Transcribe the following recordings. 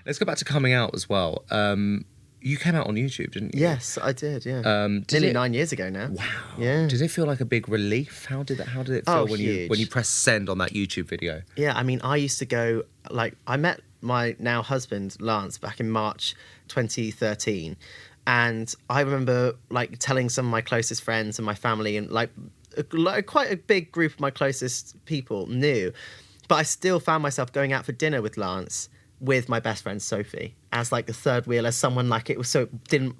Let's go back to coming out as well. You came out on YouTube, didn't you? Yes, I did. Yeah. Nearly 9 years ago now. Wow. Yeah. Did it feel like a big relief? How did it feel when you pressed send on that YouTube video? Yeah, I mean, I used to go, like, I met my now husband, Lance, back in March 2013. And I remember, like, telling some of my closest friends and my family and, like quite a big group of my closest people knew. But I still found myself going out for dinner with Lance with my best friend Sophie as like the third wheel, as someone like it was, so it didn't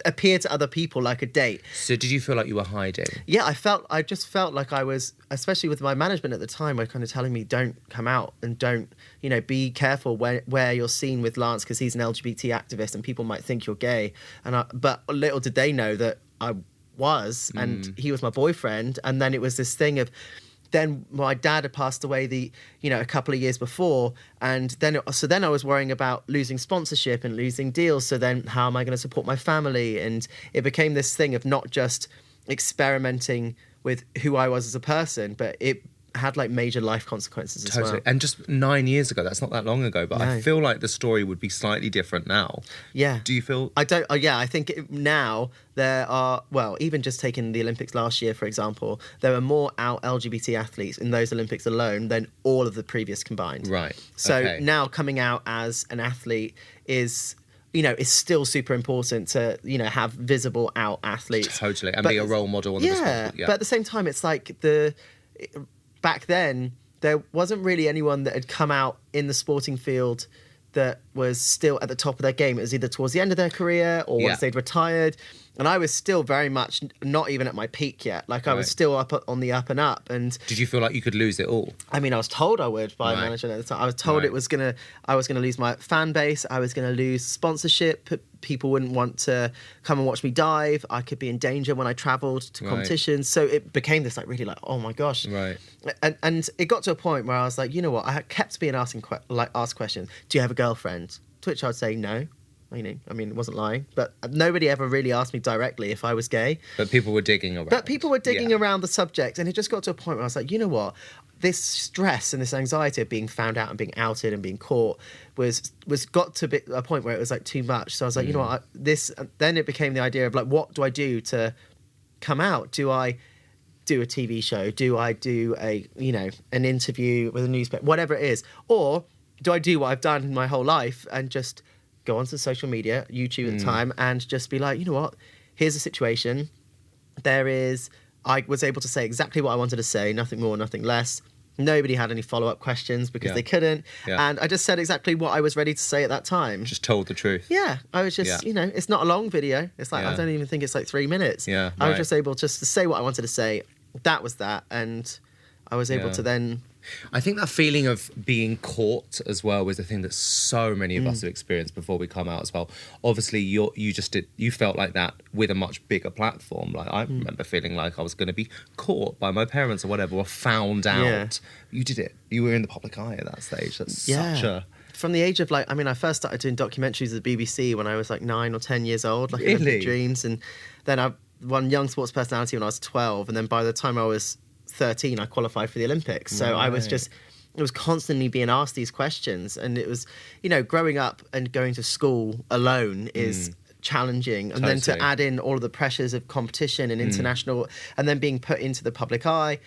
appear to other people like a date. So did you feel like you were hiding? Yeah, I just felt like I was, especially with my management at the time, were kind of telling me, don't come out and don't, be careful where you're seen with Lance because he's an LGBT activist and people might think you're gay. But little did they know that I was, and he was my boyfriend. And then it was this thing of, then my dad had passed away a couple of years before, and then I was worrying about losing sponsorship and losing deals. So then how am I going to support my family? And it became this thing of not just experimenting with who I was as a person, but it had like major life consequences as well. And just 9 years ago, that's not that long ago, but No. I feel like the story would be slightly different now. Yeah. Do you feel? I think now there are, well, even just taking the Olympics last year, for example, there were more out LGBT athletes in those Olympics alone than all of the previous combined. Right. So now coming out as an athlete is still super important to, have visible out athletes. Totally. And be a role model. Yeah. But at the same time, it's like back then, there wasn't really anyone that had come out in the sporting field that was still at the top of their game. It was either towards the end of their career or once they'd retired. And I was still very much not even at my peak yet. Like I was still on the up and up. And did you feel like you could lose it all? I mean, I was told I would by management at the time. I was told I was gonna lose my fan base. I was gonna lose sponsorship. People wouldn't want to come and watch me dive. I could be in danger when I travelled to competitions. So it became this like really like, oh my gosh. Right. And it got to a point where I was like, you know what? I kept being asked questions. Do you have a girlfriend? To which I'd say no. I mean, it wasn't lying, but nobody ever really asked me directly if I was gay. But people were digging around. Around the subject, and it just got to a point where I was like, you know what? This stress and this anxiety of being found out and being outed and being caught was got to a point where it was like too much. So I was like, you know what? Then it became the idea of like, what do I do to come out? Do I do a TV show? Do I do an interview with a newspaper? Whatever it is, or do I do what I've done my whole life and just go onto social media, YouTube at the time, and just be like, you know what, here's the situation. I was able to say exactly what I wanted to say, nothing more, nothing less. Nobody had any follow-up questions because they couldn't. Yeah. And I just said exactly what I was ready to say at that time. Just told the truth. Yeah. I was just, it's not a long video. It's like, I don't even think it's like 3 minutes. Yeah. I was just able just to say what I wanted to say. That was that. And I was able to then... I think that feeling of being caught as well was the thing that so many of us have experienced before we come out as well. Obviously, you felt like that with a much bigger platform. Like I remember feeling like I was going to be caught by my parents or whatever, or found out. Yeah. You did it. You were in the public eye at that stage. That's such a... From the age of I first started doing documentaries at the BBC when I was like 9 or 10 years old, like Olympic Dreams, and then I won Young Sports Personality when I was 12, and then by the time I was 13 I qualified for the Olympics. So I was constantly being asked these questions, and it was growing up and going to school alone is challenging, and then to add in all of the pressures of competition and international, and then being put into the public eye,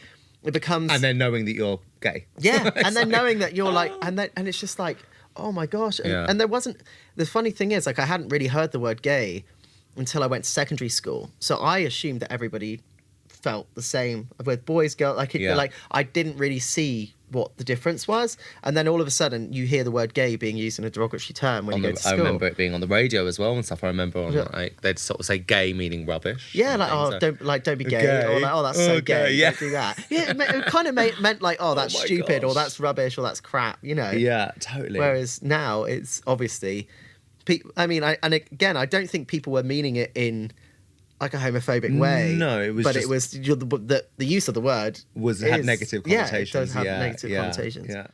it becomes, and then knowing that you're gay, and then knowing that you're like, and it's just like, oh my gosh. And there wasn't, the funny thing is, like, I hadn't really heard the word gay until I went to secondary school, so I assumed that everybody felt the same with boys, girls. Like I didn't really see what the difference was, and then all of a sudden you hear the word gay being used in a derogatory term when you go to school. I remember it being on the radio as well and stuff. I remember they'd sort of say gay meaning rubbish. Yeah, like don't be gay, or like, oh, that's so gay. Yeah. Don't do that. Yeah, it kind of meant like, oh, that's stupid, or that's rubbish, or that's crap. Yeah, totally. Whereas now it's obviously, I mean, I don't think people were meaning it in like a homophobic way. No, it was. But it was the use of the word had negative connotations. Yeah, it does have negative connotations. Yeah.